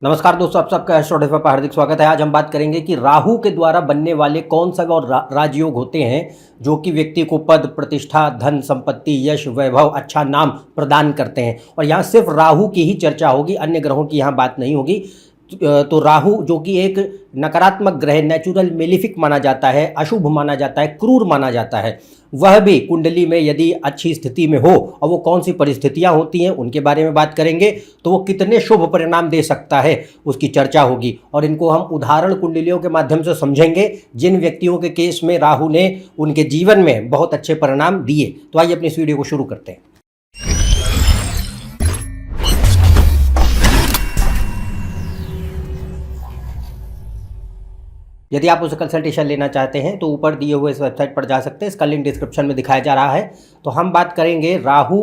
नमस्कार दोस्तों, आप सबका एस्ट्रोडेफा पर हार्दिक स्वागत है। आज हम बात करेंगे कि राहु के द्वारा बनने वाले कौन सा और राजयोग होते हैं जो कि व्यक्ति को पद, प्रतिष्ठा, धन, संपत्ति, यश, वैभव, अच्छा नाम प्रदान करते हैं। और यहाँ सिर्फ राहु की ही चर्चा होगी, अन्य ग्रहों की यहाँ बात नहीं होगी। तो राहु जो कि एक नकारात्मक ग्रह, नेचुरल मेलिफिक माना जाता है, अशुभ माना जाता है, क्रूर माना जाता है, वह भी कुंडली में यदि अच्छी स्थिति में हो और वो कौन सी परिस्थितियां होती हैं उनके बारे में बात करेंगे। तो वो कितने शुभ परिणाम दे सकता है उसकी चर्चा होगी और इनको हम उदाहरण कुंडलियों के माध्यम से समझेंगे जिन व्यक्तियों के केस में राहु ने उनके जीवन में बहुत अच्छे परिणाम दिए। तो आइए अपनी इस वीडियो को शुरू करते हैं। यदि आप उसे कंसल्टेशन लेना चाहते हैं तो ऊपर दिए हुए इस वेबसाइट पर जा सकते हैं, इसका लिंक डिस्क्रिप्शन में दिखाया जा रहा है। तो हम बात करेंगे राहु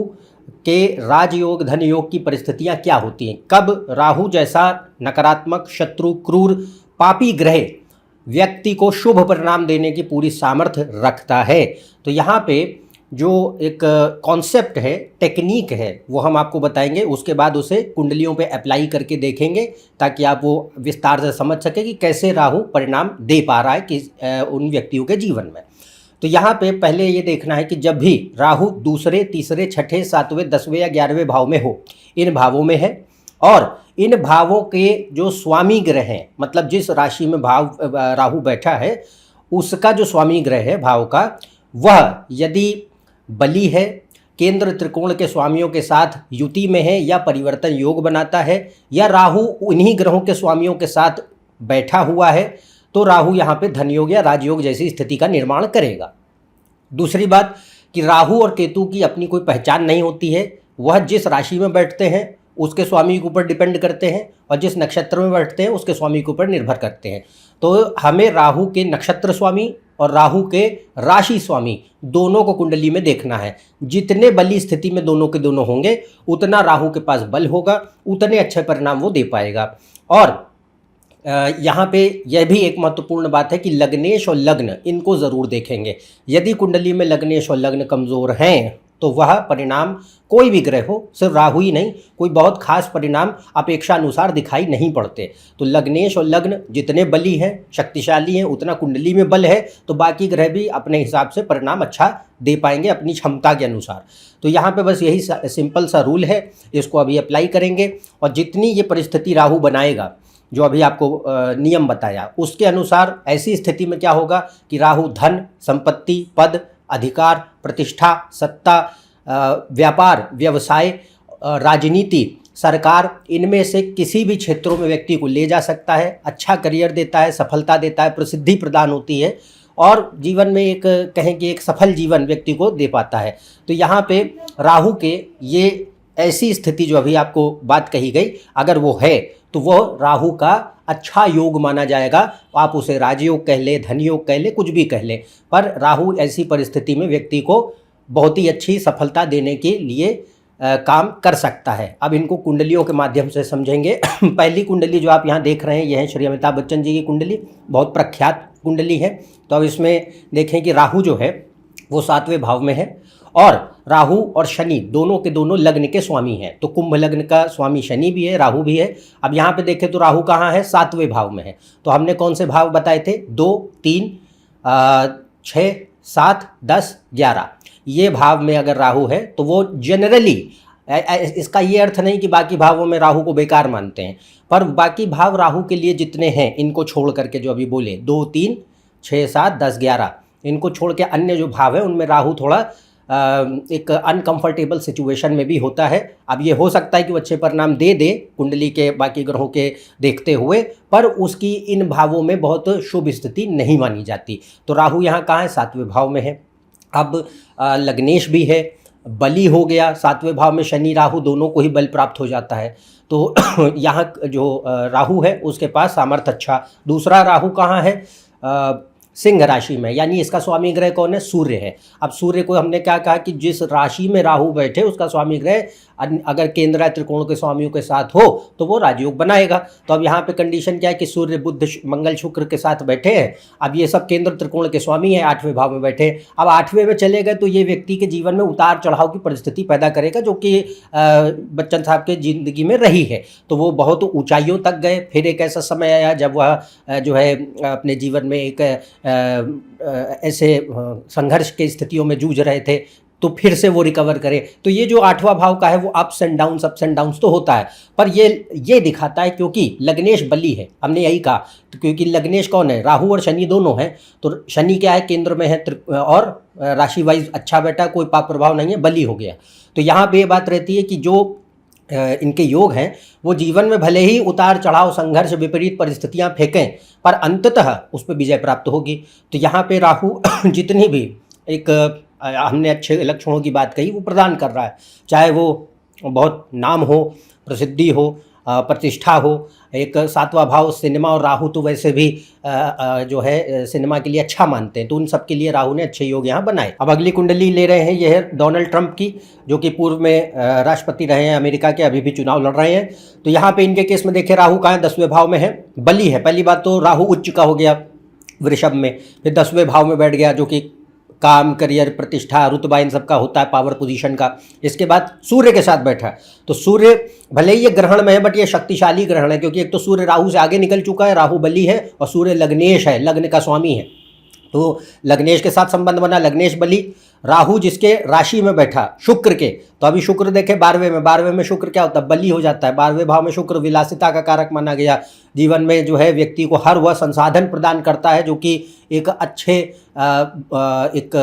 के राजयोग, धन योग की परिस्थितियां क्या होती हैं, कब राहु जैसा नकारात्मक, शत्रु, क्रूर, पापी ग्रह व्यक्ति को शुभ परिणाम देने की पूरी सामर्थ्य रखता है। तो यहाँ पे जो एक कॉन्सेप्ट है, टेक्निक है, वो हम आपको बताएंगे। उसके बाद उसे कुंडलियों पे अप्लाई करके देखेंगे ताकि आप वो विस्तार से समझ सकें कि कैसे राहु परिणाम दे पा रहा है कि उन व्यक्तियों के जीवन में। तो यहाँ पे पहले ये देखना है कि जब भी राहु दूसरे, तीसरे, छठे, सातवें, 10वें या 11वें भाव में हो, इन भावों में है और इन भावों के जो स्वामी ग्रह हैं, मतलब जिस राशि में भाव राहु बैठा है उसका जो स्वामी ग्रह है भाव का, वह यदि बली है, केंद्र त्रिकोण के स्वामियों के साथ युति में है या परिवर्तन योग बनाता है, या राहु उन्हीं ग्रहों के स्वामियों के साथ बैठा हुआ है, तो राहु यहाँ पे धन योग या राजयोग जैसी स्थिति का निर्माण करेगा। दूसरी बात कि राहु और केतु की अपनी कोई पहचान नहीं होती है, वह जिस राशि में बैठते हैं उसके स्वामी के ऊपर डिपेंड करते हैं और जिस नक्षत्र में बैठते हैं उसके स्वामी के ऊपर निर्भर करते हैं। तो हमें राहु के नक्षत्र स्वामी और राहु के राशि स्वामी दोनों को कुंडली में देखना है। जितने बली स्थिति में दोनों के दोनों होंगे उतना राहु के पास बल होगा, उतने अच्छे परिणाम वो दे पाएगा। और यहाँ पे यह भी एक महत्वपूर्ण बात है कि लग्नेश और लग्न इनको ज़रूर देखेंगे। यदि कुंडली में लग्नेश और लग्न कमज़ोर हैं तो वह परिणाम, कोई भी ग्रह हो, सिर्फ राहु ही नहीं, कोई बहुत खास परिणाम अपेक्षा अनुसार दिखाई नहीं पड़ते। तो लग्नेश और लग्न जितने बली हैं, शक्तिशाली हैं, उतना कुंडली में बल है, तो बाकी ग्रह भी अपने हिसाब से परिणाम अच्छा दे पाएंगे अपनी क्षमता के अनुसार। तो यहाँ पे बस यही सिंपल सा रूल है, इसको अभी अप्लाई करेंगे और जितनी ये परिस्थिति राहु बनाएगा, जो अभी आपको नियम बताया, उसके अनुसार ऐसी स्थिति में क्या होगा कि राहु धन, संपत्ति, पद, अधिकार, प्रतिष्ठा, सत्ता, व्यापार, व्यवसाय, राजनीति, सरकार, इनमें से किसी भी क्षेत्रों में व्यक्ति को ले जा सकता है, अच्छा करियर देता है, सफलता देता है, प्रसिद्धि प्रदान होती है और जीवन में एक कहें कि एक सफल जीवन व्यक्ति को दे पाता है। तो यहाँ पे राहु के ये ऐसी स्थिति जो अभी आपको बात कही गई, अगर वो है तो वो राहु का अच्छा योग माना जाएगा। आप उसे राजयोग कह ले, धन योग कह ले, कुछ भी कह ले, पर राहु ऐसी परिस्थिति में व्यक्ति को बहुत ही अच्छी सफलता देने के लिए काम कर सकता है। अब इनको कुंडलियों के माध्यम से समझेंगे। पहली कुंडली जो आप यहाँ देख रहे हैं यह है श्री अमिताभ बच्चन जी की कुंडली, बहुत प्रख्यात कुंडली है। तो अब इसमें देखें कि राहु जो है वो 7वें भाव में है और राहु और शनि दोनों के दोनों लग्न के स्वामी हैं। तो कुंभ लग्न का स्वामी शनि भी है, राहु भी है। अब यहाँ पे देखें तो राहु कहाँ है, 7वें भाव में है। तो हमने कौन से भाव बताए थे, 2, 3, 6, 7, 10, 11, ये भाव में अगर राहु है तो वो जनरली, इसका ये अर्थ नहीं कि बाकी भावों में राहु को बेकार मानते हैं, पर बाकी भाव राहु के लिए जितने हैं, इनको छोड़ करके जो अभी बोले 2, 3, 6, 7, 10, 11, इनको छोड़ के अन्य जो भाव है उनमें राहु थोड़ा एक अनकंफर्टेबल सिचुएशन में भी होता है। अब ये हो सकता है कि वो अच्छे परिणाम दे दे कुंडली के बाकी ग्रहों के देखते हुए, पर उसकी इन भावों में बहुत शुभ स्थिति नहीं मानी जाती। तो राहु यहाँ कहाँ है, 7वें भाव में है। अब लग्नेश भी है, बली हो गया, 7वें भाव में शनि राहु दोनों को ही बल प्राप्त हो जाता है। तो यहाँ जो राहु है उसके पास सामर्थ्य अच्छा। दूसरा राहु कहाँ है, सिंह राशि में, यानी इसका स्वामी ग्रह कौन है, सूर्य है। अब सूर्य को हमने क्या कहा कि जिस राशि में राहु बैठे उसका स्वामी ग्रह अगर केंद्र त्रिकोण के स्वामियों के साथ हो तो वो राजयोग बनाएगा। तो अब यहाँ पे कंडीशन क्या है कि सूर्य बुध मंगल शुक्र के साथ बैठे हैं। अब ये सब केंद्र त्रिकोण के स्वामी हैं, 8वें भाव में बैठे। अब 8वें में चले गए तो ये व्यक्ति के जीवन में उतार चढ़ाव की परिस्थिति पैदा करेगा, जो कि बच्चन साहब के जिंदगी में रही है। तो वो बहुत ऊंचाइयों तक गए। फिर एक ऐसा समय आया जब वह जो है अपने जीवन में एक ऐसे संघर्ष की स्थितियों में जूझ रहे थे, तो फिर से वो रिकवर करे। तो ये जो 8वां भाव का है वो अप्स एंड डाउन्स तो होता है, पर ये दिखाता है क्योंकि लग्नेश बली है। हमने यही कहा, तो क्योंकि लग्नेश कौन है, राहु और शनि दोनों हैं। तो शनि क्या है, केंद्र में है और राशि वाइज अच्छा बैठा, कोई पाप प्रभाव नहीं है, बली हो गया। तो यहाँ पे ये बात रहती है कि जो इनके योग हैं वो जीवन में भले ही उतार चढ़ाव, संघर्ष, विपरीत परिस्थितियां फेंकें, पर अंततः उस पर विजय प्राप्त होगी। तो यहाँ पे राहु जितनी भी एक हमने अच्छे लक्षणों की बात कही वो प्रदान कर रहा है, चाहे वो बहुत नाम हो, प्रसिद्धि हो, प्रतिष्ठा हो। एक 7वां भाव सिनेमा, और राहु तो वैसे भी जो है सिनेमा के लिए अच्छा मानते हैं, तो उन सब के लिए राहु ने अच्छे योग यहाँ बनाए। अब अगली कुंडली ले रहे हैं, यह है डोनाल्ड ट्रंप की, जो कि पूर्व में राष्ट्रपति रहे हैं अमेरिका के, अभी भी चुनाव लड़ रहे हैं। तो यहाँ पे इनके केस में देखें, राहु कहाँ है, 10वें भाव में है, बली है। पहली बात तो राहु उच्च का हो गया वृषभ में, फिर 10वें भाव में बैठ गया, जो कि काम, करियर, प्रतिष्ठा, रुतबा इन सब का होता है, पावर पोजीशन का। इसके बाद सूर्य के साथ बैठा है। तो सूर्य भले ही ये ग्रहण में है, बट ये शक्तिशाली ग्रहण है, क्योंकि एक तो सूर्य राहु से आगे निकल चुका है, राहु बली है, और सूर्य लग्नेश है, लग्न का स्वामी है। तो लग्नेश के साथ संबंध बना, लग्नेश बली। राहु जिसके राशि में बैठा शुक्र के, तो अभी शुक्र देखे 12वें में शुक्र क्या होता है, बली हो जाता है। 12वें भाव में शुक्र विलासिता का कारक माना गया। जीवन में जो है व्यक्ति को हर वह संसाधन प्रदान करता है जो कि एक अच्छे एक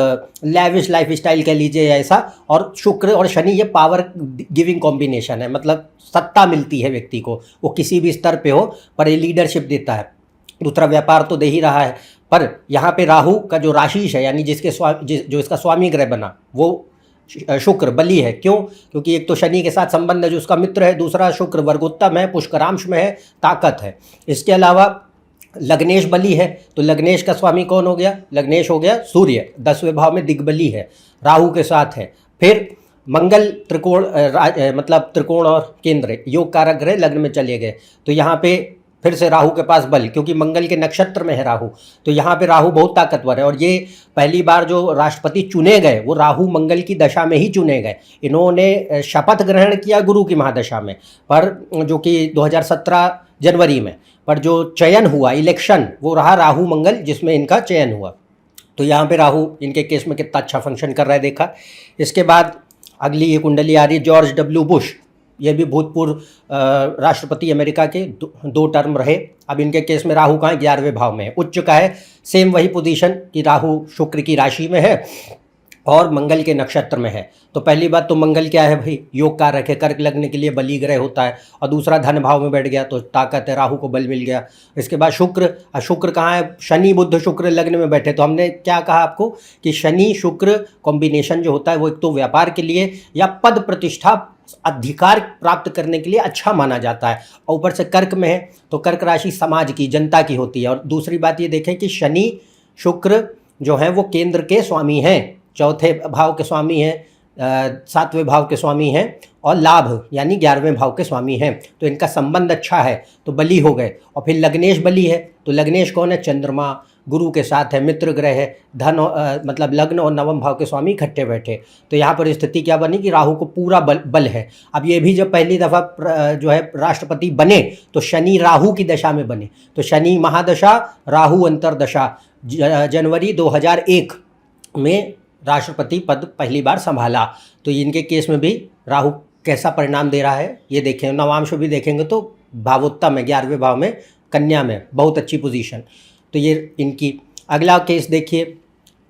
लैविश लाइफ स्टाइल कह लीजिए ऐसा। और शुक्र और शनि ये पावर गिविंग कॉम्बिनेशन है, मतलब सत्ता मिलती है व्यक्ति को, वो किसी भी स्तर पे हो, पर ये लीडरशिप देता है। दूसरा व्यापार तो दे ही रहा है, पर यहाँ पे राहु का जो राशिश है, यानी जो इसका स्वामी ग्रह बना वो शुक्र बली है। क्यों? क्योंकि एक तो शनि के साथ संबंध है जो उसका मित्र है, दूसरा शुक्र वर्गोत्तम है, पुष्करांश में है, ताकत है। इसके अलावा लग्नेश बली है, तो लग्नेश का स्वामी कौन हो गया, लग्नेश हो गया सूर्य, 10वें भाव में दिग्बली है, राहु के साथ है। फिर मंगल त्रिकोण मतलब त्रिकोण और केंद्र योग कारक ग्रह लग्न में चले गए, तो यहाँ पे फिर से राहु के पास बल, क्योंकि मंगल के नक्षत्र में है राहु, तो यहाँ पे राहु बहुत ताकतवर है। और ये पहली बार जो राष्ट्रपति चुने गए वो राहु मंगल की दशा में ही चुने गए। इन्होंने शपथ ग्रहण किया गुरु की महादशा में, पर जो कि 2017 जनवरी में, पर जो चयन हुआ इलेक्शन वो रहा राहु मंगल, जिसमें इनका चयन हुआ। तो यहाँ पे राहु इनके केस में कितना अच्छा फंक्शन कर रहा है देखा। इसके बाद अगली ये कुंडली आ रही है जॉर्ज डब्ल्यू बुश, ये भी भूतपूर्व राष्ट्रपति अमेरिका के, 2 टर्म रहे। अब इनके केस में राहु कहाँ है, 11वें भाव में है, उच्च का है, सेम वही पोजीशन कि राहु शुक्र की राशि में है और मंगल के नक्षत्र में है। तो पहली बात तो मंगल क्या है भाई, योग कारक है, कर्क लग्न के लिए बली ग्रह होता है, और दूसरा धन भाव में बैठ गया तो ताकत है, राहु को बल मिल गया। इसके बाद शुक्र कहाँ है, शनि बुध शुक्र लग्न में बैठे। तो हमने क्या कहा आपको कि शनि शुक्र कॉम्बिनेशन जो होता है वो एक तो व्यापार के लिए या पद प्रतिष्ठा अधिकार प्राप्त करने के लिए अच्छा माना जाता है, और ऊपर से कर्क में है तो कर्क राशि समाज की, जनता की होती है। और दूसरी बात ये देखें कि शनि शुक्र जो है वो केंद्र के स्वामी हैं, 4थे भाव के स्वामी हैं, 7वें भाव के स्वामी हैं, और लाभ यानी 11वें भाव के स्वामी हैं। तो इनका संबंध अच्छा है, तो बली हो गए। और फिर लग्नेश बली है, तो लग्नेश कौन है, चंद्रमा गुरु के साथ है, मित्र ग्रह है, धन मतलब लग्न और 9वें भाव के स्वामी इकट्ठे बैठे। तो यहाँ पर स्थिति क्या बनी कि राहु को पूरा बल है। अब ये भी जब पहली दफ़ा जो है राष्ट्रपति बने तो शनि राहु की दशा में बने, तो शनि महादशा राहु अंतरदशा, जनवरी 2001 में राष्ट्रपति पद पहली बार संभाला। तो इनके केस में भी राहु कैसा परिणाम दे रहा है ये देखें। नवांश भी देखेंगे तो भावोत्तम है, 11वें भाव में, कन्या में, बहुत अच्छी पोजीशन। तो ये इनकी। अगला केस देखिए,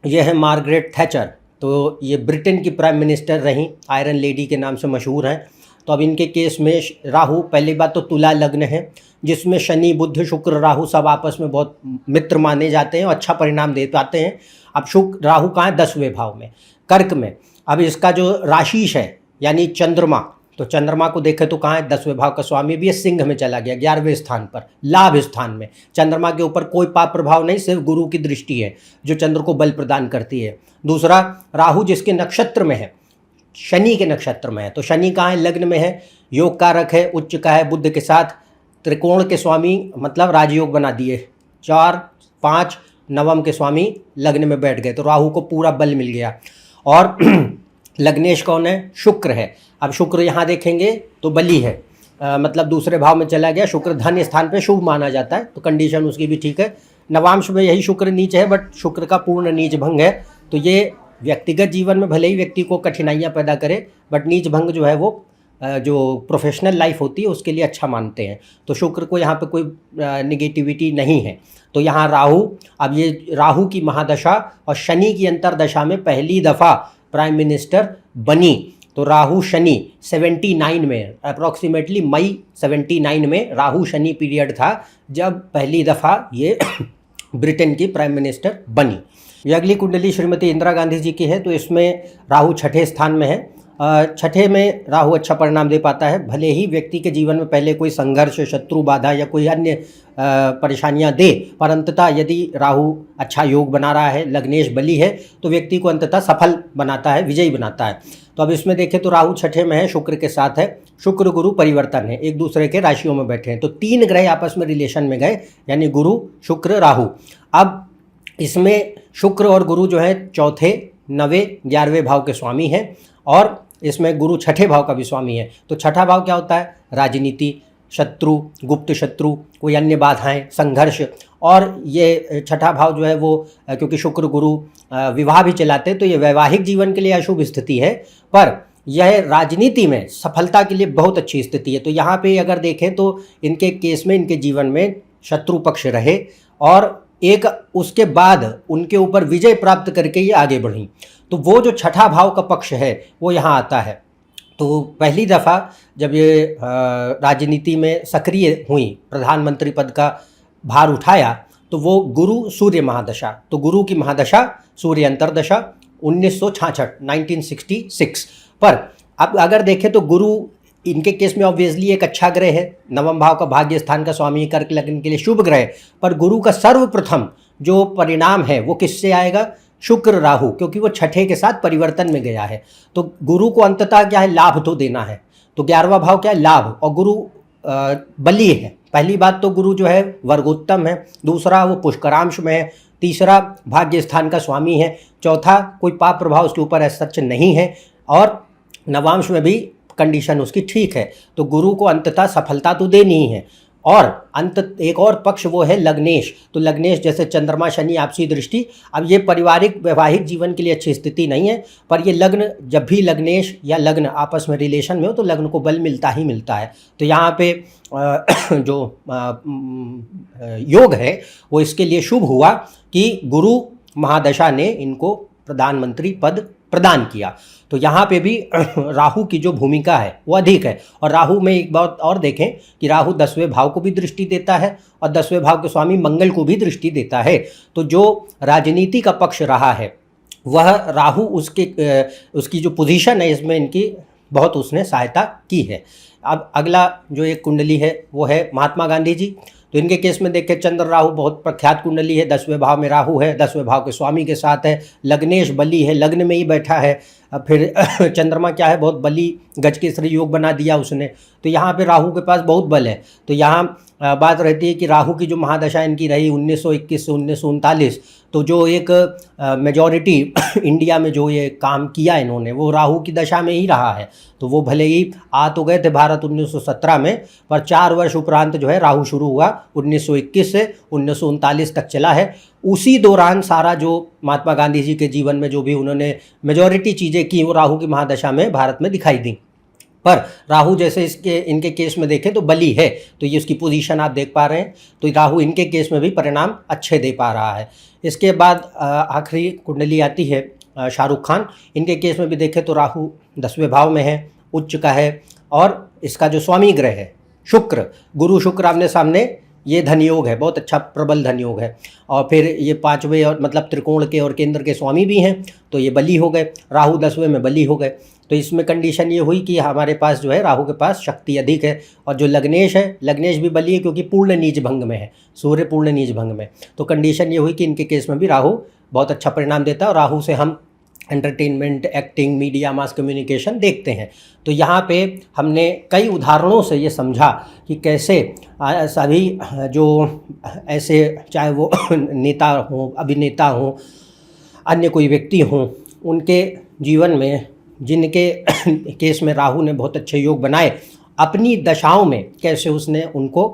यह है मार्गरेट थैचर, तो ये ब्रिटेन की प्राइम मिनिस्टर रहीं, आयरन लेडी के नाम से मशहूर हैं। तो अब इनके केस में राहु, पहली बात तो तुला लग्न है जिसमें शनि बुध शुक्र राहु सब आपस में बहुत मित्र माने जाते हैं और अच्छा परिणाम दे पाते हैं। अब राहु कहाँ है, 10वें भाव में, कर्क में। अब इसका जो राशिश है यानी चंद्रमा, तो चंद्रमा को देखें तो कहाँ है, 10वें भाव का स्वामी भी है, सिंह में चला गया, 11वें स्थान पर, लाभ स्थान में। चंद्रमा के ऊपर कोई पाप प्रभाव नहीं, सिर्फ गुरु की दृष्टि है जो चंद्र को बल प्रदान करती है। दूसरा राहु जिसके नक्षत्र में है, शनि के नक्षत्र में है। तो शनि कहाँ है? लग्न में है, योग कारक है, उच्च का है, बुध के साथ त्रिकोण के स्वामी मतलब राजयोग बना दिए। 4, 5 नवम के स्वामी लग्न में बैठ गए तो राहु को पूरा बल मिल गया। और लग्नेश कौन है? शुक्र है। अब शुक्र यहाँ देखेंगे तो बली है, मतलब दूसरे भाव में चला गया। शुक्र धन स्थान पे शुभ माना जाता है, तो कंडीशन उसकी भी ठीक है। नवांश में यही शुक्र नीच है, बट शुक्र का पूर्ण नीच भंग है, तो ये व्यक्तिगत जीवन में भले ही व्यक्ति को कठिनाइयाँ पैदा करे, बट नीच भंग जो है वो जो प्रोफेशनल लाइफ होती है उसके लिए अच्छा मानते हैं। तो शुक्र को यहाँ पे कोई निगेटिविटी नहीं है। तो यहाँ राहु, अब ये राहु की महादशा और शनि की अंतरदशा में पहली दफ़ा प्राइम मिनिस्टर बनी। तो राहु शनि 79 में, अप्रॉक्सीमेटली मई 79 में राहु शनि पीरियड था जब पहली दफ़ा ये ब्रिटेन की प्राइम मिनिस्टर बनी। ये अगली कुंडली श्रीमती इंदिरा गांधी जी की है, तो इसमें राहु छठे स्थान में है। छठे में राहु अच्छा परिणाम दे पाता है, भले ही व्यक्ति के जीवन में पहले कोई संघर्ष, शत्रु, बाधा या कोई अन्य परेशानियां दे, पर अंततः यदि राहु अच्छा योग बना रहा है, लग्नेश बली है, तो व्यक्ति को अंततः सफल बनाता है, विजयी बनाता है। तो अब इसमें देखें तो राहु छठे में है, शुक्र के साथ है, शुक्र गुरु परिवर्तन है, एक दूसरे के राशियों में बैठे हैं, तो 3 ग्रह आपस में रिलेशन में गए, यानी गुरु, शुक्र, राहु। अब इसमें शुक्र और गुरु जो है चौथे, 9वें, 11वें भाव के स्वामी हैं, और इसमें गुरु छठे भाव का भी स्वामी है। तो छठा भाव क्या होता है? राजनीति, शत्रु, गुप्त शत्रु, कोई अन्य बाधाएं, संघर्ष। और ये छठा भाव जो है वो क्योंकि शुक्र गुरु विवाह भी चलाते हैं, तो ये वैवाहिक जीवन के लिए अशुभ स्थिति है, पर यह राजनीति में सफलता के लिए बहुत अच्छी स्थिति है। तो यहाँ पे अगर देखें तो इनके केस में, इनके जीवन में शत्रु पक्ष रहे और एक उसके बाद उनके ऊपर विजय प्राप्त करके ये आगे बढ़ी, तो वो जो छठा भाव का पक्ष है वो यहाँ आता है। तो पहली दफ़ा जब ये राजनीति में सक्रिय हुई, प्रधानमंत्री पद का भार उठाया, तो वो गुरु सूर्य महादशा, तो गुरु की महादशा सूर्य अंतरदशा 1966 पर। अब अगर देखें तो गुरु इनके केस में ऑब्वियसली एक अच्छा ग्रह है, 9वें भाव का भाग्य स्थान का स्वामी, कर्क लग्न के लिए शुभ ग्रह, पर गुरु का सर्वप्रथम जो परिणाम है वो किससे आएगा? शुक्र राहु, क्योंकि वो छठे के साथ परिवर्तन में गया है। तो गुरु को अंततः क्या है? लाभ तो देना है। तो 11वां भाव क्या है? लाभ, और गुरु बली है। पहली बात तो गुरु जो है वर्गोत्तम है, दूसरा वो पुष्करांश में है, तीसरा भाग्य स्थान का स्वामी है, चौथा कोई पाप प्रभाव उसके ऊपर ऐसा सच नहीं है, और नवांश में भी कंडीशन उसकी ठीक है। तो गुरु को अंततः सफलता तो देनी ही है। और अंत एक और पक्ष वो है लग्नेश। तो लग्नेश जैसे चंद्रमा, शनि, आपसी दृष्टि, अब ये पारिवारिक वैवाहिक जीवन के लिए अच्छी स्थिति नहीं है, पर ये लग्न, जब भी लग्नेश या लग्न आपस में रिलेशन में हो तो लग्न को बल मिलता ही मिलता है। तो यहाँ पे जो योग है वो इसके लिए शुभ हुआ कि गुरु महादशा ने इनको प्रधानमंत्री पद प्रदान किया। तो यहाँ पे भी राहु की जो भूमिका है वो अधिक है। और राहु में एक बात और देखें कि राहु 10वें भाव को भी दृष्टि देता है और 10वें भाव के स्वामी मंगल को भी दृष्टि देता है। तो जो राजनीति का पक्ष रहा है वह राहु उसकी जो पोजीशन है इसमें इनकी बहुत उसने सहायता की है। अब अगला जो एक कुंडली है वो है महात्मा गांधी जी। तो इनके केस में देखें चंद्र राहु बहुत प्रख्यात कुंडली है, 10वें भाव में राहु है, 10वें भाव के स्वामी के साथ है, लग्नेश बली है, लग्न में ही बैठा है। फिर चंद्रमा क्या है? बहुत बली, गजकेसरी योग बना दिया उसने। तो यहाँ पे राहु के पास बहुत बल है। तो यहाँ बात रहती है कि राहु की जो महादशा इनकी रही 1921 से 1939, तो जो एक मेजॉरिटी इंडिया में जो ये काम किया इन्होंने वो राहु की दशा में ही रहा है। तो वो भले ही आ तो गए थे भारत 1917 में, पर 4 वर्ष उपरांत जो है राहु शुरू हुआ 1921 से 1939 तक चला है। उसी दौरान सारा जो महात्मा गांधी जी के जीवन में जो भी उन्होंने मेजॉरिटी चीज़ें की वो राहु की महादशा में भारत में दिखाई दी। पर राहु जैसे इनके केस में देखें तो बली है, तो ये उसकी पोजीशन आप देख पा रहे हैं। तो राहु इनके केस में भी परिणाम अच्छे दे पा रहा है। इसके बाद आखिरी कुंडली आती है शाहरुख खान। इनके केस में भी देखें तो राहु 10वें भाव में है, उच्च का है, और इसका जो स्वामी ग्रह है शुक्र, गुरु शुक्र आमने सामने, ये धन योग है, बहुत अच्छा प्रबल धन योग है। और फिर ये 5वें और मतलब त्रिकोण के और केंद्र के स्वामी भी हैं, तो ये बली हो गए। राहु 10वें में बली हो गए। तो इसमें कंडीशन ये हुई कि हमारे पास जो है राहु के पास शक्ति अधिक है। और जो लग्नेश है, लग्नेश भी बली है क्योंकि पूर्ण नीच भंग में है, सूर्य पूर्ण नीच भंग में। तो कंडीशन ये हुई कि इनके केस में भी राहु बहुत अच्छा परिणाम देता है। और राहु से हम entertainment, acting, media, mass communication देखते हैं। तो यहाँ पे हमने कई उदाहरणों से ये समझा कि कैसे सभी जो ऐसे, चाहे वो नेता हों, अभिनेता हों, अन्य कोई व्यक्ति हों, उनके जीवन में जिनके केस में राहु ने बहुत अच्छे योग बनाए, अपनी दशाओं में कैसे उसने उनको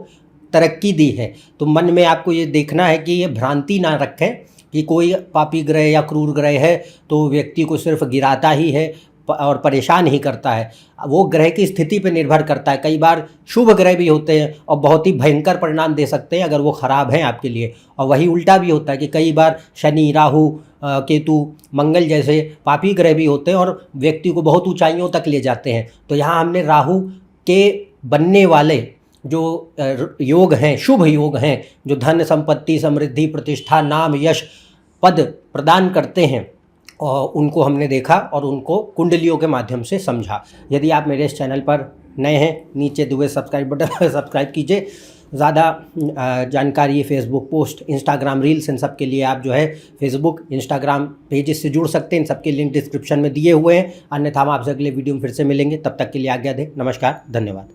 तरक्की दी है। तो मन में आपको ये देखना है कि ये भ्रांति ना रखें कि कोई पापी ग्रह या क्रूर ग्रह है तो व्यक्ति को सिर्फ गिराता ही है और परेशान ही करता है। वो ग्रह की स्थिति पर निर्भर करता है। कई बार शुभ ग्रह भी होते हैं और बहुत ही भयंकर परिणाम दे सकते हैं अगर वो ख़राब हैं आपके लिए, और वही उल्टा भी होता है कि कई बार शनि, राहु, केतु, मंगल जैसे पापी ग्रह भी होते हैं और व्यक्ति को बहुत ऊंचाइयों तक ले जाते हैं। तो यहाँ हमने राहु के बनने वाले जो योग हैं, शुभ योग हैं, जो धन, संपत्ति, समृद्धि, प्रतिष्ठा, नाम, यश, पद प्रदान करते हैं, और उनको हमने देखा और उनको कुंडलियों के माध्यम से समझा। यदि आप मेरे इस चैनल पर नए हैं, नीचे दिए हुए सब्सक्राइब बटन पर सब्सक्राइब कीजिए। ज़्यादा जानकारी, फेसबुक पोस्ट, इंस्टाग्राम रील्स, इन सब के लिए आप जो है फेसबुक, इंस्टाग्राम पेजेस से जुड़ सकते हैं। इन सब के लिंक डिस्क्रिप्शन में दिए हुए हैं। अन्यथा हम आपसे अगले वीडियो में फिर से मिलेंगे। तब तक के लिए आज्ञा दें। नमस्कार, धन्यवाद।